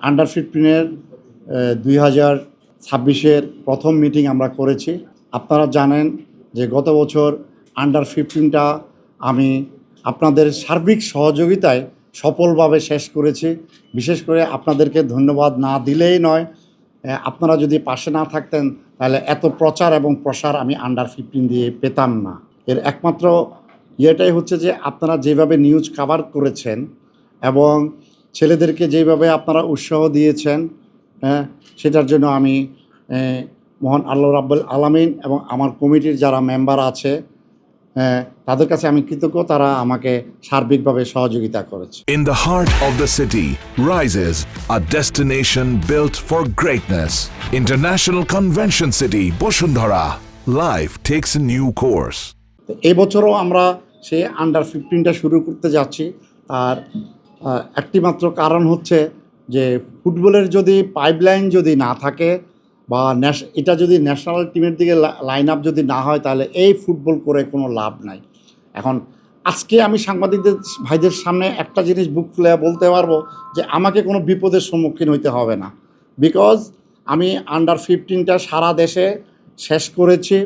Under 15-এর 2026-এর প্রথম meeting আমরা করেছি। আপনারা জানেন যে গত বছর আন্ডার 15টা আমি আপনাদের সার্বিক সহযোগিতায় সফলভাবে শেষ করেছি। বিশেষ করে আপনাদেরকে ধন্যবাদ না দিলেই নয়, আপনারা যদি পাশে না থাকতেন তাহলে এত প্রচার এবং প্রসার আমি আন্ডার 15 দিয়ে পেতাম না। এর একমাত্র ইয়েটাই হচ্ছে যে আপনারা যেভাবে নিউজ কভার করেছেন এবং ছেলেদেরকে যেভাবে আপনারা উৎসাহ দিয়েছেন, সেটার জন্য আমি মহান আল্লাহ রাব্বুল আলামিন এবং আমার কমিটির যারা মেম্বার আছে তাদের কাছে আমি কৃতজ্ঞ, তারা আমাকে সার্বিকভাবে সহযোগিতা করেছে। In the heart of the city rises a destination built for greatness. International Convention City, Bosundhara. Life takes a new course. এই বছরও আমরা সেই আন্ডার 15টা শুরু করতে যাচ্ছি। তার একটি মাত্র কারণ হচ্ছে যে ফুটবলের যদি পাইপলাইন যদি না থাকে বা এটা যদি ন্যাশনাল টিমের দিকে লাইন আপ যদি না হয় তাহলে এই ফুটবল করে কোনো লাভ নাই। এখন আজকে আমি সাংবাদিকদের ভাইদের সামনে একটা জিনিস বুক খুলে বলতে পারবো যে আমাকে কোনো বিপদের সম্মুখীন হইতে হবে না, বিকজ আমি আন্ডার 15টা সারা দেশে শেষ করেছি।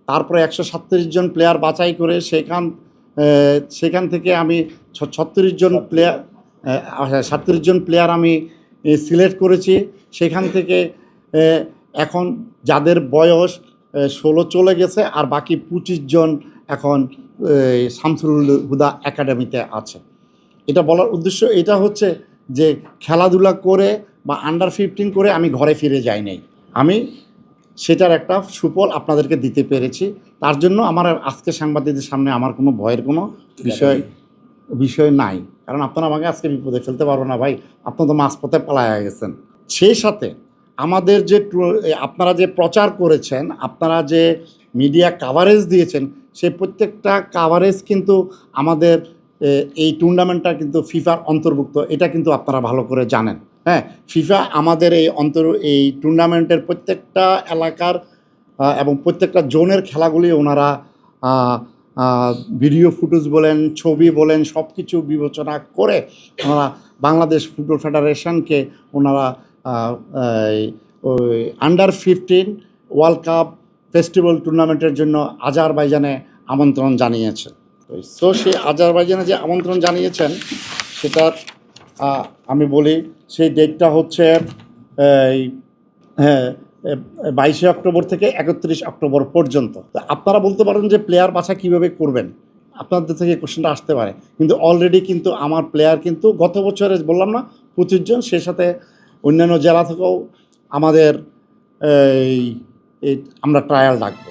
তারপরে 137 জন প্লেয়ার বাছাই করে সেখান থেকে আমি 36 জন প্লেয়ার আমি সিলেক্ট করেছি। সেখান থেকে এখন যাদের বয়স 16 চলে গেছে আর বাকি 25 জন এখন শামসুল হুদা একাডেমিতে আছে। এটা বলার উদ্দেশ্য এটা হচ্ছে যে খেলাধুলা করে বা আন্ডার 15 করে আমি ঘরে ফিরে যাই নাই, আমি সেটার একটা সুফল আপনাদেরকে দিতে পেরেছি। তার জন্য আমার আজকে সাংবাদিকদের সামনে আমার কোনো ভয়ের কোনো বিষয় নাই, কারণ আপনারা আমাকে আজকে বিপদে ফেলতে পারবো না ভাই, আপনারা তো মাঝপথে পালায়া গেছেন। সেই সাথে আমাদের যে আপনারা যে প্রচার করেছেন, আপনারা যে মিডিয়া কাভারেজ দিয়েছেন, সেই প্রত্যেকটা কাভারেজ কিন্তু আমাদের এই টুর্নামেন্টটা কিন্তু ফিফার অন্তর্ভুক্ত, এটা কিন্তু আপনারা ভালো করে জানেন। ফিফা আমাদের এই টুর্নামেন্টের প্রত্যেকটা এলাকার এবং প্রত্যেকটা জোনের খেলাগুলি ওনারা ভিডিও ফুটেজ বলেন, ছবি বলেন, সব কিছু বিবেচনা করে ওনারা বাংলাদেশ ফুটবল ফেডারেশনকে ওনারা ওই আন্ডার 15 ওয়ার্ল্ড কাপ ফেস্টিভ্যাল টুর্নামেন্টের জন্য আজারবাইজানে আমন্ত্রণ জানিয়েছেন। সো সেই আজারবাইজানে যে আমন্ত্রণ জানিয়েছেন সেটার আমি বলি সেই ডেটটা হচ্ছে 22 অক্টোবর থেকে 31 অক্টোবর পর্যন্ত। তো আপনারা বলতে পারেন যে প্লেয়ার বাছা কীভাবে করবেন, আপনাদের থেকে কোশ্চেনটা আসতে পারে, কিন্তু অলরেডি কিন্তু আমার প্লেয়ার কিন্তু গত বছরে বললাম না 25 জন, সেই সাথে অন্যান্য জেলা থেকেও আমাদের আমরা ট্রায়াল ডাকবো।